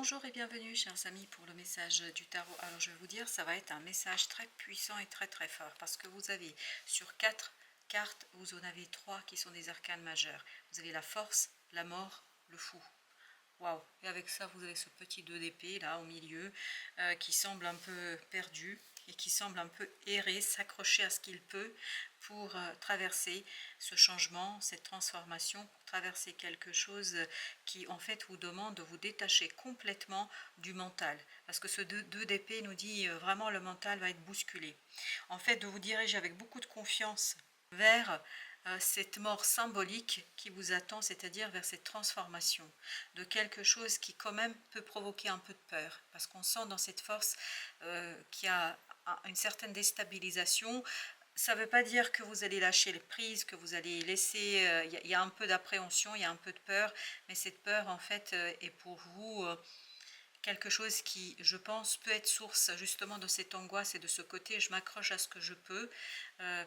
Bonjour et bienvenue chers amis pour le message du tarot. Alors je vais vous dire, ça va être un message très puissant et très fort parce que vous avez sur 4 cartes, vous en avez 3 qui sont des arcanes majeurs. Vous avez la force, la mort, le fou. Waouh! Et avec ça vous avez ce petit 2 d'épée là au milieu qui semble un peu perdu et qui semble un peu errer, s'accrocher à ce qu'il peut pour traverser ce changement, cette transformation, pour traverser quelque chose qui en fait vous demande de vous détacher complètement du mental. Parce que ce 2 d'épée nous dit vraiment le mental va être bousculé. En fait, de vous diriger avec beaucoup de confiance vers cette mort symbolique qui vous attend, c'est-à-dire vers cette transformation de quelque chose qui quand même peut provoquer un peu de peur, parce qu'on sent dans cette force qu'il y a une certaine déstabilisation. Ça ne veut pas dire que vous allez lâcher les prises, que vous allez laisser, il y a un peu d'appréhension, il y a un peu de peur, mais cette peur en fait est pour vous quelque chose qui, je pense, peut être source justement de cette angoisse et de ce côté je m'accroche à ce que je peux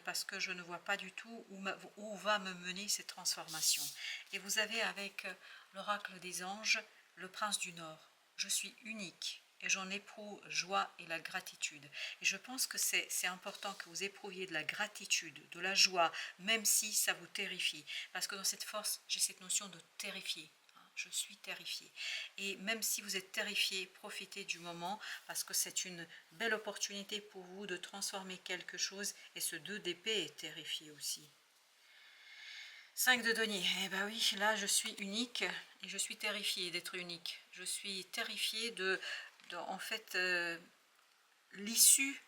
parce que je ne vois pas du tout où va me mener cette transformation. Et vous avez avec l'oracle des anges le prince du Nord. Je suis unique et j'en éprouve joie et la gratitude. Et je pense que c'est important que vous éprouviez de la gratitude, de la joie, même si ça vous terrifie. Parce que dans cette force, j'ai cette notion de terrifier. Je suis terrifiée. Et même si vous êtes terrifié, profitez du moment parce que c'est une belle opportunité pour vous de transformer quelque chose. Et ce 2 d'épée est terrifié aussi. 5 de denier. Eh bien oui, là je suis unique et je suis terrifiée d'être unique. Je suis terrifiée en fait, l'issue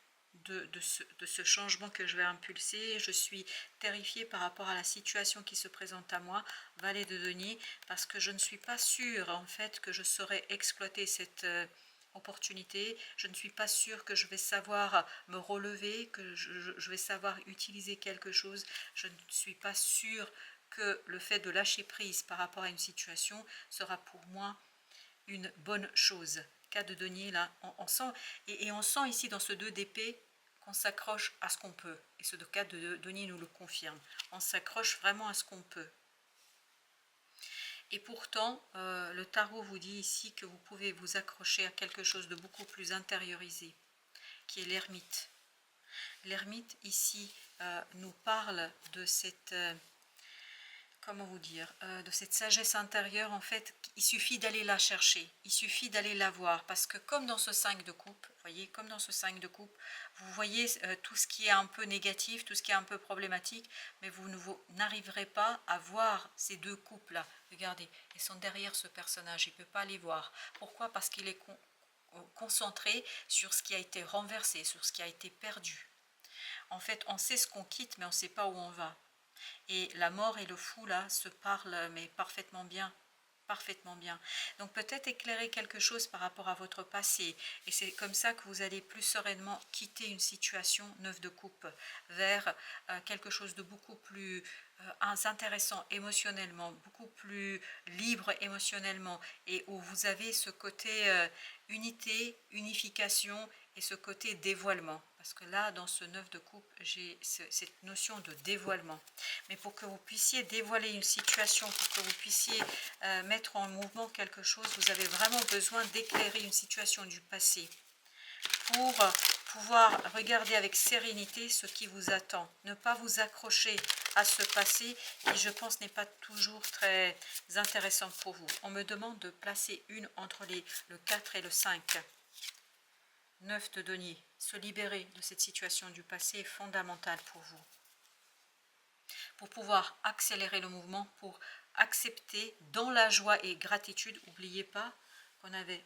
de ce changement que je vais impulser. Je suis terrifiée par rapport à la situation qui se présente à moi, valet de denier, parce que je ne suis pas sûre en fait que je saurais exploiter cette opportunité. Je ne suis pas sûre que je vais savoir me relever, que je vais savoir utiliser quelque chose. Je ne suis pas sûre que le fait de lâcher prise par rapport à une situation sera pour moi une bonne chose. 4 de denier là, on sent, et on sent ici dans ce 2 d'épée qu'on s'accroche à ce qu'on peut, et ce 4 de denier nous le confirme, on s'accroche vraiment à ce qu'on peut. Et pourtant, le tarot vous dit ici que vous pouvez vous accrocher à quelque chose de beaucoup plus intériorisé, qui est l'ermite. L'ermite ici nous parle de cette... comment vous dire, de cette sagesse intérieure. En fait, il suffit d'aller la chercher, il suffit d'aller la voir, parce que comme dans ce 5 de coupe, vous voyez, comme dans ce 5 de coupe, vous voyez tout ce qui est un peu négatif, tout ce qui est un peu problématique, mais vous n'arriverez pas à voir ces 2 coupes là. Regardez, ils sont derrière ce personnage, il ne peut pas les voir. Pourquoi? Parce qu'il est concentré sur ce qui a été renversé, sur ce qui a été perdu. En fait, on sait ce qu'on quitte, mais on ne sait pas où on va. Et la mort et le fou, là, se parlent, mais parfaitement bien. Parfaitement bien. Donc peut-être éclairer quelque chose par rapport à votre passé. Et c'est comme ça que vous allez plus sereinement quitter une situation 9 de coupe vers quelque chose de beaucoup plus intéressant émotionnellement, beaucoup plus libre émotionnellement. Et où vous avez ce côté unité, unification et ce côté dévoilement. Parce que là, dans ce 9 de coupe, j'ai cette notion de dévoilement. Mais pour que vous puissiez dévoiler une situation, pour que vous puissiez mettre en mouvement quelque chose, vous avez vraiment besoin d'éclairer une situation du passé pour pouvoir regarder avec sérénité ce qui vous attend. Ne pas vous accrocher à ce passé qui, je pense, n'est pas toujours très intéressant pour vous. On me demande de placer une entre le 4 et le 5. 9 de denier. Se libérer de cette situation du passé est fondamental pour vous. Pour pouvoir accélérer le mouvement, pour accepter dans la joie et gratitude. N'oubliez pas qu'on avait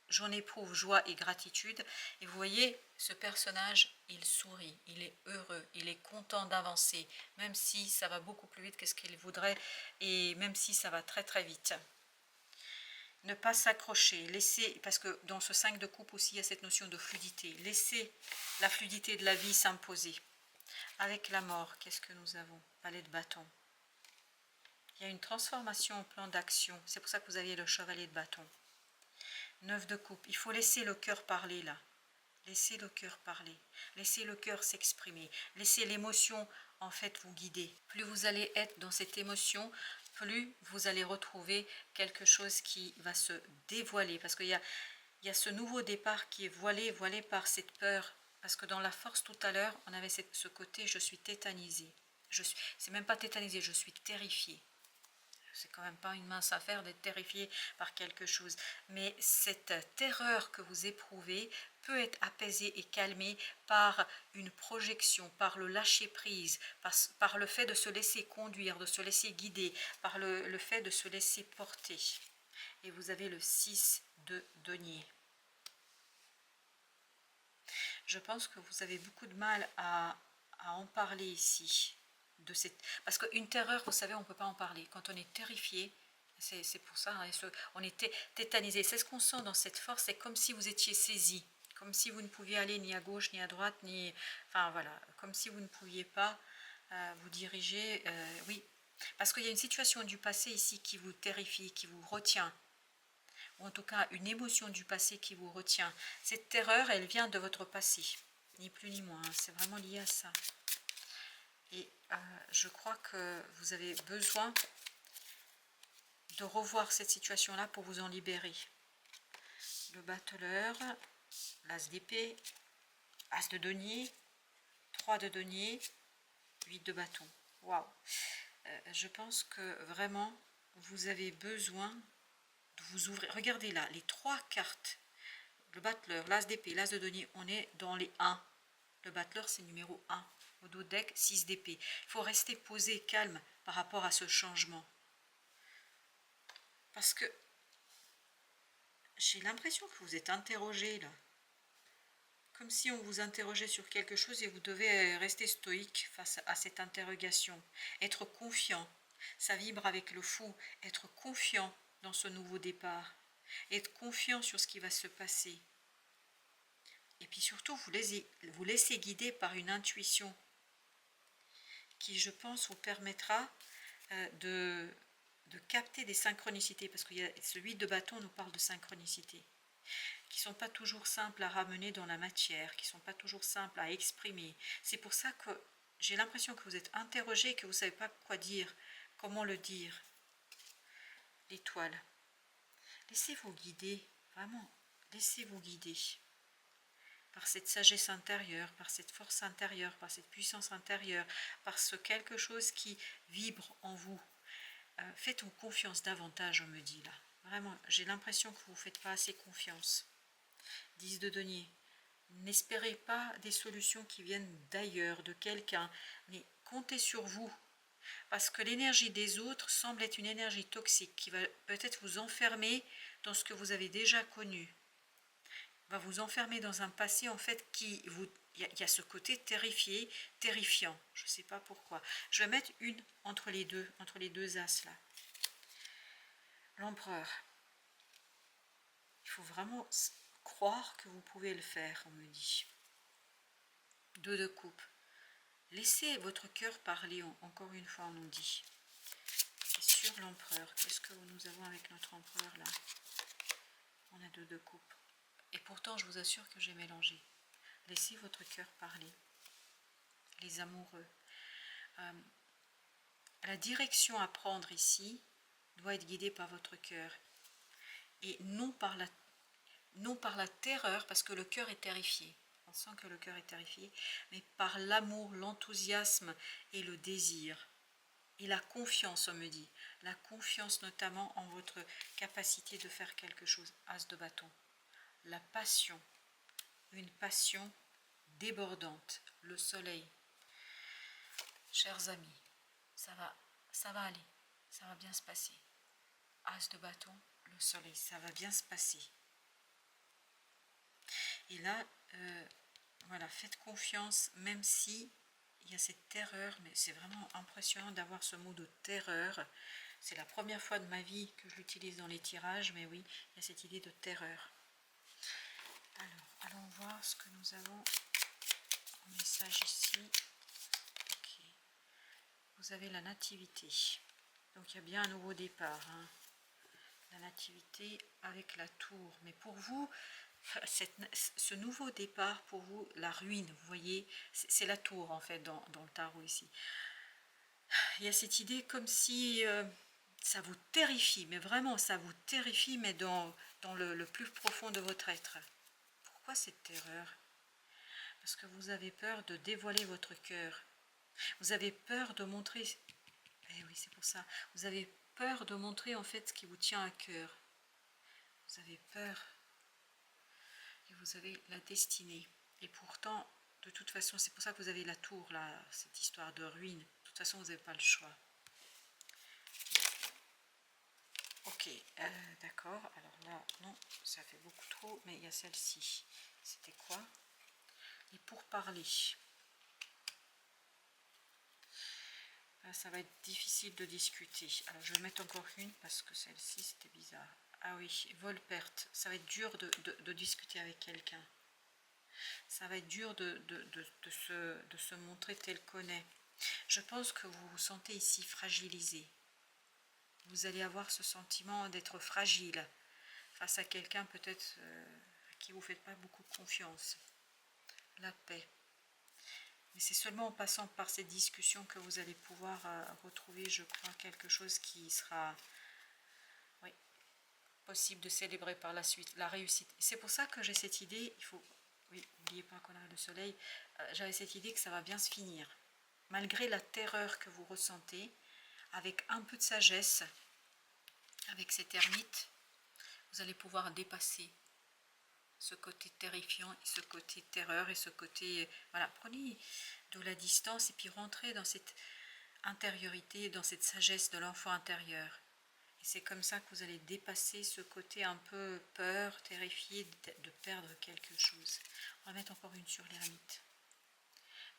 j'en éprouve joie et gratitude. Et vous voyez, ce personnage, il sourit, il est heureux, il est content d'avancer, même si ça va beaucoup plus vite que ce qu'il voudrait, et même si ça va très vite. Ne pas s'accrocher, laisser, parce que dans ce 5 de coupe aussi, il y a cette notion de fluidité. Laisser la fluidité de la vie s'imposer. Avec la mort, qu'est-ce que nous avons? Valet de bâton. Il y a une transformation au plan d'action. C'est pour ça que vous aviez le chevalier de bâton. 9 de coupe. Il faut laisser le cœur parler là. Laissez le cœur parler. Laissez le cœur s'exprimer. Laissez l'émotion en fait vous guider. Plus vous allez être dans cette émotion, plus vous allez retrouver quelque chose qui va se dévoiler, parce qu'il y a ce nouveau départ qui est voilé par cette peur, parce que dans la force tout à l'heure, on avait ce côté je suis tétanisée, c'est même pas tétanisée, je suis terrifiée. C'est quand même pas une mince affaire d'être terrifié par quelque chose. Mais cette terreur que vous éprouvez peut être apaisée et calmée par une projection, par le lâcher-prise, par le fait de se laisser conduire, de se laisser guider, par le fait de se laisser porter. Et vous avez le 6 de denier. Je pense que vous avez beaucoup de mal à en parler ici. Parce qu'une terreur, vous savez, on ne peut pas en parler. Quand on est terrifié, c'est pour ça, hein, on est tétanisé. C'est ce qu'on sent dans cette force, c'est comme si vous étiez saisi, comme si vous ne pouviez aller ni à gauche, ni à droite, ni... Enfin voilà, comme si vous ne pouviez pas vous diriger. Oui, parce qu'il y a une situation du passé ici qui vous terrifie, qui vous retient. Ou en tout cas une émotion du passé qui vous retient. Cette terreur, elle vient de votre passé, ni plus ni moins, hein, c'est vraiment lié à ça. Et je crois que vous avez besoin de revoir cette situation-là pour vous en libérer. Le battleur, l'as d'épée, as de denier, 3 de denier, 8 de bâton. Waouh! Je pense que vraiment, vous avez besoin de vous ouvrir. Regardez là, les 3 cartes. Le battleur, l'as d'épée, l'as de denier, on est dans les 1. Le battleur, c'est numéro 1. Au dos deck, 6 d'épée. Il faut rester posé, calme par rapport à ce changement. Parce que j'ai l'impression que vous êtes interrogé là. Comme si on vous interrogeait sur quelque chose et vous devez rester stoïque face à cette interrogation. Être confiant. Ça vibre avec le fou. Être confiant dans ce nouveau départ. Être confiant sur ce qui va se passer. Et puis surtout, vous laissez guider par une intuition qui, je pense, vous permettra de capter des synchronicités, parce que ce 8 de bâton nous parle de synchronicité, qui ne sont pas toujours simples à ramener dans la matière, qui ne sont pas toujours simples à exprimer. C'est pour ça que j'ai l'impression que vous êtes interrogé et que vous ne savez pas quoi dire, comment le dire. L'étoile. Laissez-vous guider, vraiment, laissez-vous guider par cette sagesse intérieure, par cette force intérieure, par cette puissance intérieure, par ce quelque chose qui vibre en vous. Faites-vous confiance davantage, on me dit là. Vraiment, j'ai l'impression que vous ne faites pas assez confiance. 10 de denier. N'espérez pas des solutions qui viennent d'ailleurs, de quelqu'un, mais comptez sur vous. Parce que l'énergie des autres semble être une énergie toxique qui va peut-être vous enfermer dans ce que vous avez déjà connu. Va vous enfermer dans un passé en fait qui vous... Il y a ce côté terrifié, terrifiant. Je ne sais pas pourquoi. Je vais mettre une entre les deux as là. L'empereur. Il faut vraiment croire que vous pouvez le faire, on me dit. 2 de coupe. Laissez votre cœur parler, encore une fois, on nous dit. C'est sur l'empereur. Qu'est-ce que nous avons avec notre empereur là? On a 2 de coupe. Et pourtant, je vous assure que j'ai mélangé. Laissez votre cœur parler. Les amoureux. La direction à prendre ici doit être guidée par votre cœur. Et non par la terreur, parce que le cœur est terrifié. On sent que le cœur est terrifié, mais par l'amour, l'enthousiasme et le désir. Et la confiance, on me dit. La confiance notamment en votre capacité de faire quelque chose. As de bâton. La passion. Une passion débordante. Le soleil. Chers amis, ça va aller. Ça va bien se passer. As de bâton, le soleil. Ça va bien se passer. Et là, voilà, faites confiance, même si il y a cette terreur, mais c'est vraiment impressionnant d'avoir ce mot de terreur. C'est la première fois de ma vie que je l'utilise dans les tirages, mais oui, il y a cette idée de terreur. Alors, allons voir ce que nous avons en message ici. Okay. Vous avez la nativité. Donc il y a bien un nouveau départ. Hein. La nativité avec la tour. Mais pour vous, ce nouveau départ, pour vous, la ruine, vous voyez, c'est la tour en fait dans le tarot ici. Il y a cette idée comme si Ça vous terrifie, mais vraiment, ça vous terrifie, mais dans le plus profond de votre être. Pourquoi cette terreur? Parce que vous avez peur de dévoiler votre cœur. Vous avez peur de montrer... Eh oui, c'est pour ça. Vous avez peur de montrer en fait ce qui vous tient à cœur. Vous avez peur. Et vous avez la destinée. Et pourtant, de toute façon, c'est pour ça que vous avez la tour, là, cette histoire de ruine. De toute façon, vous n'avez pas le choix. Ok, d'accord. Alors là, non, ça fait beaucoup trop. Mais il y a celle-ci. C'était quoi? Et pour parler. Là, ça va être difficile de discuter. Alors, je vais mettre encore une parce que celle-ci, c'était bizarre. Ah oui, vol-perte. Ça va être dur de discuter avec quelqu'un. Ça va être dur de se montrer tel qu'on est. Je pense que vous vous sentez ici fragilisé. Vous allez avoir ce sentiment d'être fragile face à quelqu'un peut-être à qui vous ne faites pas beaucoup confiance. La paix. Mais c'est seulement en passant par cette discussion que vous allez pouvoir retrouver, je crois, quelque chose qui sera possible de célébrer par la suite, la réussite. C'est pour ça que j'ai cette idée, il faut, oui, n'oubliez pas qu'on a le soleil, j'avais cette idée que ça va bien se finir. Malgré la terreur que vous ressentez, avec un peu de sagesse, avec cette ermite, vous allez pouvoir dépasser ce côté terrifiant, et ce côté terreur, et ce côté... Voilà, prenez de la distance et puis rentrez dans cette intériorité, dans cette sagesse de l'enfant intérieur. Et c'est comme ça que vous allez dépasser ce côté un peu peur, terrifié de perdre quelque chose. On va mettre encore une sur l'ermite.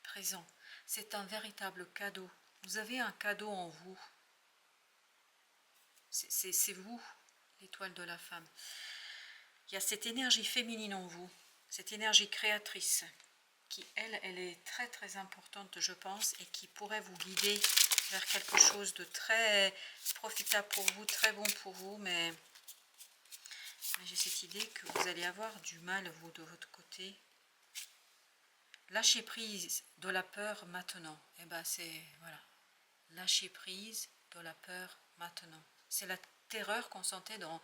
Présent, c'est un véritable cadeau. Vous avez un cadeau en vous. C'est vous, l'étoile de la femme. Il y a cette énergie féminine en vous, cette énergie créatrice, qui, elle est très très importante, je pense, et qui pourrait vous guider vers quelque chose de très profitable pour vous, très bon pour vous, mais j'ai cette idée que vous allez avoir du mal, vous, de votre côté. Lâchez prise de la peur maintenant. Et ben c'est, voilà, lâcher prise de la peur maintenant. C'est la terreur qu'on sentait dans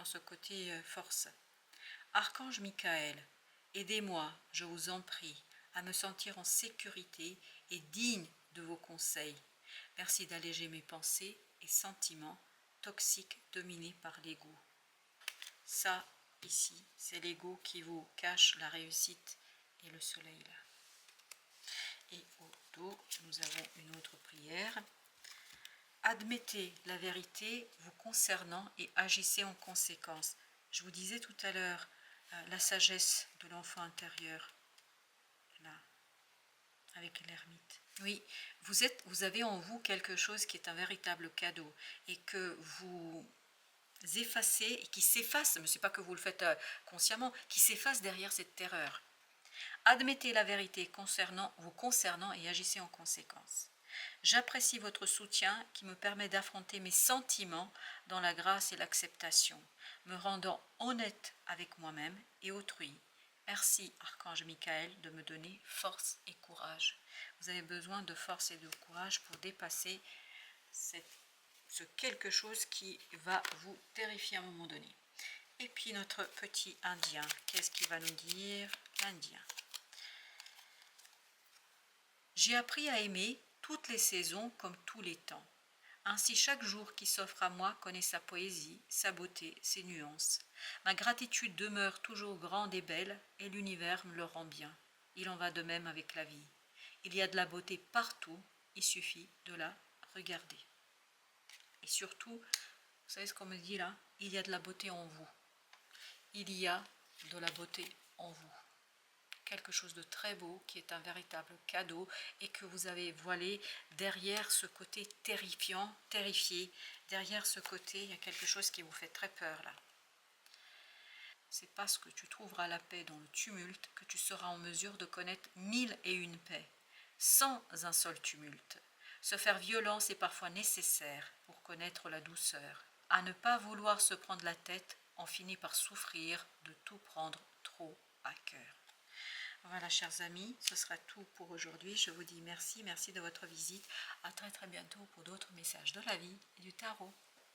ce côté force. Archange Michael, aidez-moi, je vous en prie, à me sentir en sécurité et digne de vos conseils. Merci d'alléger mes pensées et sentiments toxiques dominés par l'ego. Ça, ici, c'est l'ego qui vous cache la réussite et le soleil là. Et au dos, nous avons une autre prière. Admettez la vérité vous concernant et agissez en conséquence. Je vous disais tout à l'heure, la sagesse de l'enfant intérieur, là, avec l'ermite. Oui, vous avez en vous quelque chose qui est un véritable cadeau et que vous effacez, et qui s'efface, mais ce n'est pas que vous le faites consciemment, qui s'efface derrière cette terreur. Admettez la vérité vous concernant et agissez en conséquence. J'apprécie votre soutien qui me permet d'affronter mes sentiments dans la grâce et l'acceptation, me rendant honnête avec moi-même et autrui. Merci, Archange Michael, de me donner force et courage. Vous avez besoin de force et de courage pour dépasser ce quelque chose qui va vous terrifier à un moment donné. Et puis notre petit Indien, qu'est-ce qu'il va nous dire, l'Indien? J'ai appris à aimer toutes les saisons comme tous les temps. Ainsi chaque jour qui s'offre à moi connaît sa poésie, sa beauté, ses nuances. Ma gratitude demeure toujours grande et belle, et l'univers me le rend bien. Il en va de même avec la vie. Il y a de la beauté partout, il suffit de la regarder. Et surtout, vous savez ce qu'on me dit là? Il y a de la beauté en vous. Il y a de la beauté en vous. Quelque chose de très beau qui est un véritable cadeau et que vous avez voilé derrière ce côté terrifiant, terrifié. Derrière ce côté, il y a quelque chose qui vous fait très peur là. C'est parce que tu trouveras la paix dans le tumulte que tu seras en mesure de connaître 1001 paix, sans un seul tumulte. Se faire violence est parfois nécessaire pour connaître la douceur. À ne pas vouloir se prendre la tête, on finit par souffrir de tout prendre trop à cœur. Voilà, chers amis, ce sera tout pour aujourd'hui. Je vous dis merci de votre visite. À très très bientôt pour d'autres messages de la vie et du tarot.